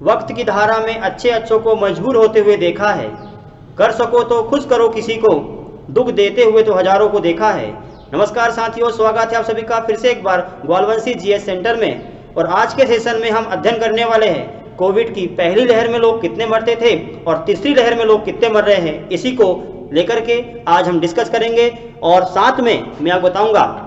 वक्त की धारा में अच्छे अच्छों को मजबूर होते हुए देखा है। कर सको तो खुश करो किसी को, दुख देते हुए तो हजारों को देखा है। नमस्कार साथियों, स्वागत है आप सभी का फिर से एक बार ग्वालवंशी जीएस सेंटर में। और आज के सेशन में हम अध्ययन करने वाले हैं कोविड की पहली लहर में लोग कितने मरते थे और तीसरी लहर में लोग कितने मर रहे हैं। इसी को लेकर के आज हम डिस्कस करेंगे। और साथ में मैं आपको बताऊंगा,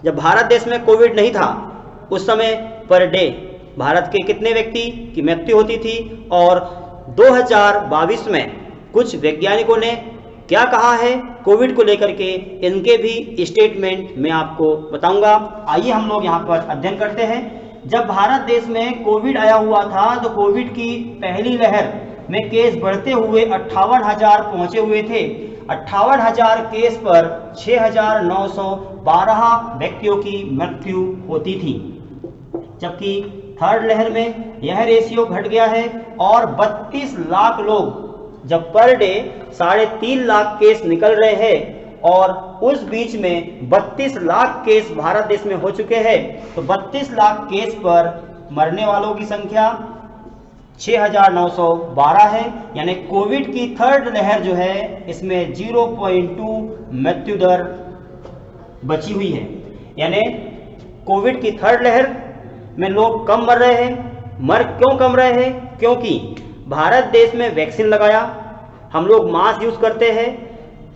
जब भारत देश में कोविड नहीं था उस समय पर डे भारत के कितने व्यक्ति की मृत्यु होती थी, और 2022 में कुछ वैज्ञानिकों ने क्या कहा है कोविड को लेकर के, इनके भी स्टेटमेंट मैं आपको बताऊंगा। आइए हम लोग यहाँ पर अध्ययन करते हैं। जब भारत देश में कोविड आया हुआ था तो कोविड की पहली लहर में केस बढ़ते हुए 58,000 पहुंचे हुए थे। 58,000 केस पर 6,912 व्यक्तियों की मृत्यु होती थी, जबकि थर्ड लहर में यह रेशियो घट गया है और 32 लाख लोग, जब पर डे 3.5 लाख केस निकल रहे हैं और उस बीच में 32 लाख केस भारत देश में हो चुके हैं, तो 32 लाख केस पर मरने वालों की संख्या 6,912 है। यानी कोविड की थर्ड लहर जो है इसमें 0.2 मृत्यु दर बची हुई है। यानी कोविड की थर्ड लहर में लोग कम मर रहे हैं। मर क्यों कम रहे हैं? क्योंकि भारत देश में वैक्सीन लगाया, हम लोग मास्क यूज करते हैं,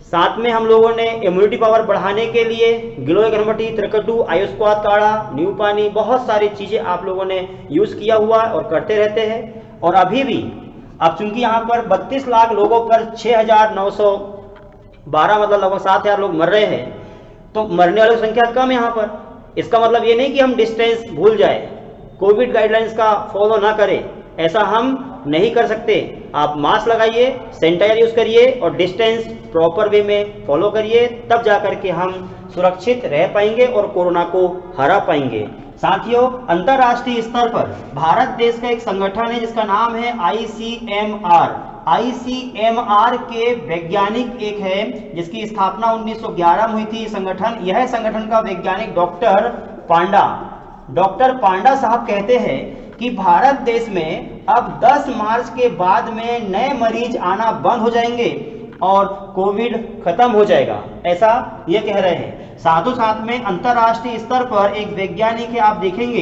साथ में हम लोगों ने इम्यूनिटी पावर बढ़ाने के लिए गिलोय घनमटी, त्रिकटु, आयुष्पात काढ़ा, नींबू पानी, बहुत सारी चीजें आप लोगों ने यूज किया हुआ और करते रहते हैं। और अभी भी अब चूंकि यहाँ पर 32 लाख लोगों पर 6,912 मतलब लगभग 7,000 लोग मर रहे हैं, तो मरने वालों की संख्या कम है यहाँ पर। इसका मतलब ये नहीं कि हम डिस्टेंस भूल जाए, कोविड गाइडलाइंस का फॉलो ना करें, ऐसा हम नहीं कर सकते। आप मास्क लगाइए, सैनिटाइजर यूज करिए और डिस्टेंस प्रॉपर वे में फॉलो करिए, तब जाकर के हम सुरक्षित रह पाएंगे और कोरोना को हरा पाएंगे। साथियों, अंतरराष्ट्रीय स्तर पर भारत देश का एक संगठन है जिसका नाम है ICMR। ICMR के वैज्ञानिक एक है जिसकी स्थापना 1911 में हुई थी। यह संगठन का वैज्ञानिक डॉक्टर पांडा साहब कहते हैं कि भारत देश में अब 10 मार्च के बाद में नए मरीज आना बंद हो जाएंगे और कोविड खत्म हो जाएगा, ऐसा ये कह रहे हैं। साथों साथ में अंतरराष्ट्रीय स्तर पर एक वैज्ञानिक है, आप देखेंगे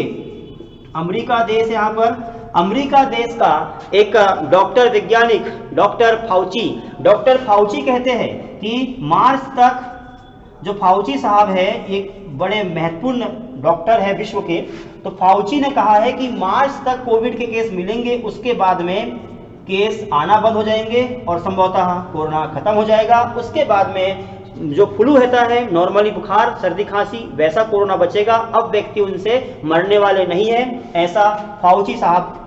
अमेरिका देश है, यहाँ पर अमेरिका देश का एक डॉक्टर वैज्ञानिक डॉक्टर फाउची कहते हैं कि मार्च तक, जो फाउची साहब है एक बड़े महत्वपूर्ण डॉक्टर है विश्व के, तो फाउची ने कहा है कि मार्च तक कोविड के केस मिलेंगे, उसके बाद में केस आना बंद हो जाएंगे और संभवतः कोरोना खत्म हो जाएगा। उसके बाद में जो फ्लू रहता है, नॉर्मली बुखार, सर्दी, खांसी, वैसा कोरोना बचेगा। अब व्यक्ति उनसे मरने वाले नहीं है, ऐसा फाउची साहब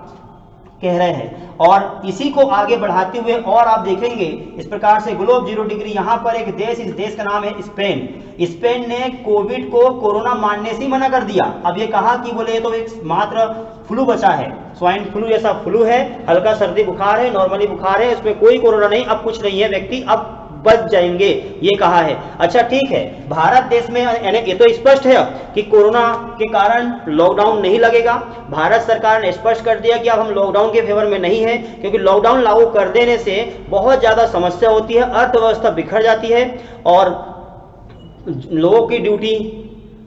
कह रहे हैं। और इसी को आगे बढ़ाते हुए और आप देखेंगे इस प्रकार से ग्लोब 0 डिग्री, यहाँ पर एक देश, इस देश का नाम है स्पेन ने कोविड को कोरोना मानने से ही मना कर दिया। अब ये कहा कि बोले ये तो एक मात्र फ्लू बचा है, स्वाइन फ्लू जैसा फ्लू है, हल्का सर्दी बुखार है, नॉर्मली बुखार है, इसमें कोई कोरोना नहीं, अब कुछ नहीं है, व्यक्ति अब बच जाएंगे, ये कहा है। अच्छा ठीक है, भारत देश में यानी ये तो स्पष्ट है कि कोरोना के कारण लॉकडाउन नहीं लगेगा। भारत सरकार ने स्पष्ट कर दिया कि अब हम लॉकडाउन के फेवर में नहीं है, क्योंकि लॉकडाउन लागू कर देने से बहुत ज्यादा समस्या होती है, अर्थव्यवस्था बिखर जाती है और लोगों की ड्यूटी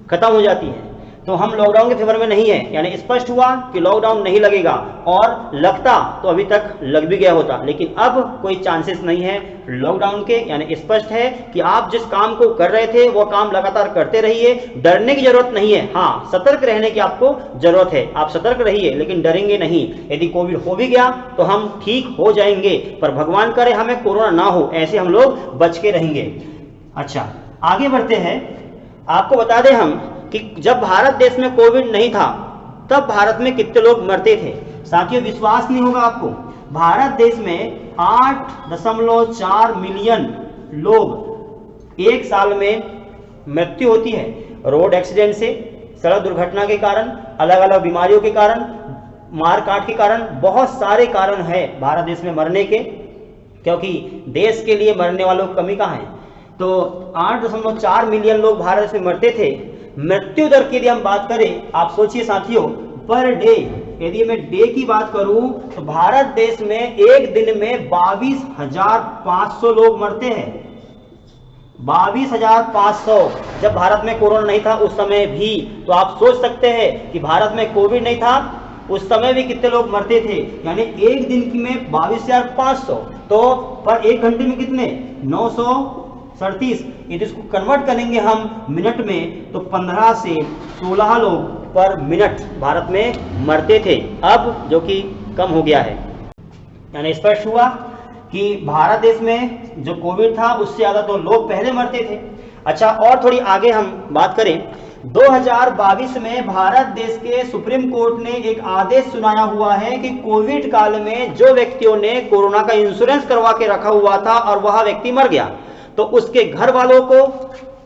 खत्म हो जाती है। तो हम लॉकडाउन के फेवर में नहीं है, यानी स्पष्ट हुआ कि लॉकडाउन नहीं लगेगा। और लगता तो अभी तक लग भी गया होता, लेकिन अब कोई चांसेस नहीं है लॉकडाउन के। यानी स्पष्ट है कि आप जिस काम को कर रहे थे वो काम लगातार करते रहिए, डरने की जरूरत नहीं है। हाँ, सतर्क रहने की आपको जरूरत है, आप सतर्क रहिए लेकिन डरेंगे नहीं। यदि कोविड हो भी गया तो हम ठीक हो जाएंगे, पर भगवान करे हमें कोरोना ना हो, ऐसे हम लोग बच के रहेंगे। अच्छा, आगे बढ़ते हैं। आपको बता दें हम कि जब भारत देश में कोविड नहीं था तब भारत में कितने लोग मरते थे। साथियों, विश्वास नहीं होगा आपको, भारत देश में 8.4 मिलियन लोग एक साल में मृत्यु होती है। रोड एक्सीडेंट से, सड़क दुर्घटना के कारण, अलग अलग बीमारियों के कारण, मार काट के कारण, बहुत सारे कारण है भारत देश में मरने के, क्योंकि देश के लिए मरने वालों की कमी कहाँ है। तो 8.4 मिलियन लोग भारत में मरते थे। मृत्यु दर की यदि हम बात करें, आप सोचिए साथियों, पर डे यदि मैं डे की बात करूं तो भारत देश में एक दिन में 22,500 लोग मरते हैं। 22,500। जब भारत में कोरोना नहीं था उस समय भी, तो आप सोच सकते हैं कि भारत में कोविड नहीं था उस समय भी कितने लोग मरते थे। यानी एक दिन की में 22,500, तो पर एक घंटे में कितने 937। यदि इसको कन्वर्ट करेंगे हम मिनट में तो 15 से 16 लोग पर मिनट भारत में मरते थे, अब जो कि कम हो गया है। यानी स्पष्ट हुआ कि भारत देश में जो कोविड था उससे ज़्यादा तो लोग पहले मरते थे। अच्छा, और थोड़ी आगे हम बात करें, 2022 में भारत देश के सुप्रीम कोर्ट ने एक आदेश सुनाया हुआ है कि कोविड काल में जो व्यक्तियों ने कोरोना का इंश्योरेंस करवा के रखा हुआ था और वह व्यक्ति मर गया, तो उसके घर वालों को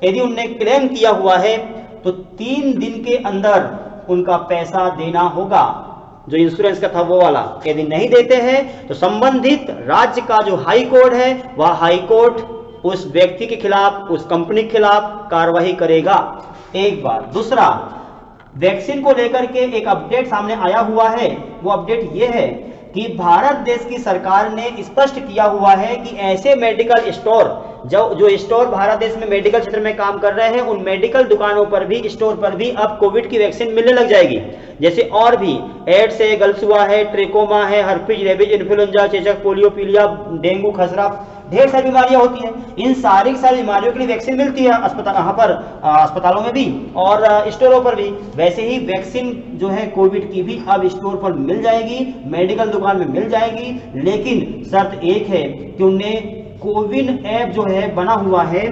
यदि उनने क्लेम किया हुआ है तो 3 दिन के अंदर उनका पैसा देना होगा, जो इंश्योरेंस का था वो वाला। यदि नहीं देते हैं तो संबंधित राज्य का जो हाई कोर्ट है वह हाई कोर्ट उस व्यक्ति के खिलाफ, उस कंपनी के खिलाफ कार्रवाई करेगा। एक बार दूसरा, वैक्सीन को लेकर के एक अपडेट सामने आया हुआ है। वो अपडेट ये है कि भारत देश की सरकार ने स्पष्ट किया हुआ है कि ऐसे मेडिकल स्टोर जो स्टोर भारत देश में मेडिकल क्षेत्र में काम कर रहे हैं, उन मेडिकल दुकानों पर भी, स्टोर पर भी अब कोविड की वैक्सीन मिलने लग जाएगी। जैसे और भी एड्स है, गलसुआ है, ट्रेकोमा है, हर्पिज, रेबीज, इन्फ्लुएंजा, चेचक, पोलियो, पीलिया, डेंगू, खसरा, ढेर सारी बीमारियां होती हैं। इन सारी बीमारियों के लिए वैक्सीन मिलती है अस्पतालों में भी और स्टोरों पर भी। वैसे ही वैक्सीन जो है कोविड की भी अब स्टोर पर मिल जाएगी, मेडिकल दुकान में मिल जाएगी, लेकिन शर्त एक है कि उन्हें कोविन ऐप जो है बना हुआ है,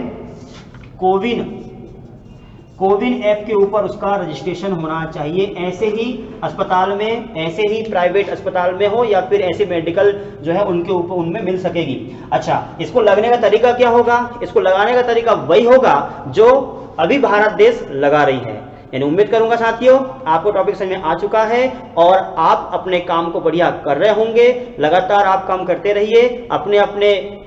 कोविन ऐप के ऊपर उसका रजिस्ट्रेशन होना चाहिए। ऐसे ही अस्पताल में, ऐसे ही प्राइवेट अस्पताल में हो या फिर ऐसे मेडिकल जो है उनके ऊपर उनमें मिल सकेगी। अच्छा, इसको लगने का तरीका क्या होगा? इसको लगाने का तरीका वही होगा जो अभी भारत देश लगा रही है। यानी उम्मीद करूंगा साथियों आपको टॉपिक समझ में आ चुका है और आप अपने काम को बढ़िया कर रहे होंगे। लगातार आप काम करते रहिए, अपने अपने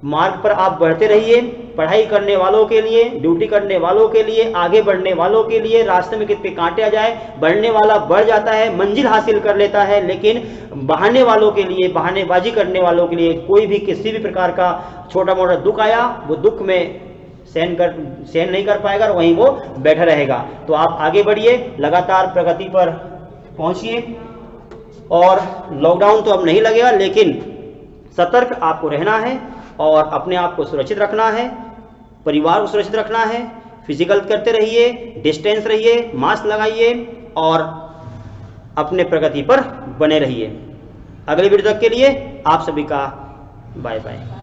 मार्ग पर आप बढ़ते रहिए। पढ़ाई करने वालों के लिए, ड्यूटी करने वालों के लिए, आगे बढ़ने वालों के लिए, रास्ते में कितने कांटे आ जाए, बढ़ने वाला बढ़ जाता है, मंजिल हासिल कर लेता है, लेकिन बहाने वालों के लिए, बहानेबाजी करने वालों के लिए कोई भी किसी भी प्रकार का छोटा मोटा दुख आया, वो दुख में सहन नहीं कर पाएगा और वहीं वो बैठा रहेगा। तो आप आगे बढ़िए, लगातार प्रगति पर पहुंचिए। और लॉकडाउन तो अब नहीं लगेगा, लेकिन सतर्क आपको रहना है और अपने आप को सुरक्षित रखना है, परिवार को सुरक्षित रखना है। फिजिकल करते रहिए, डिस्टेंस रहिए, मास्क लगाइए और अपने प्रगति पर बने रहिए। अगली वीडियो तक के लिए आप सभी का बाय बाय।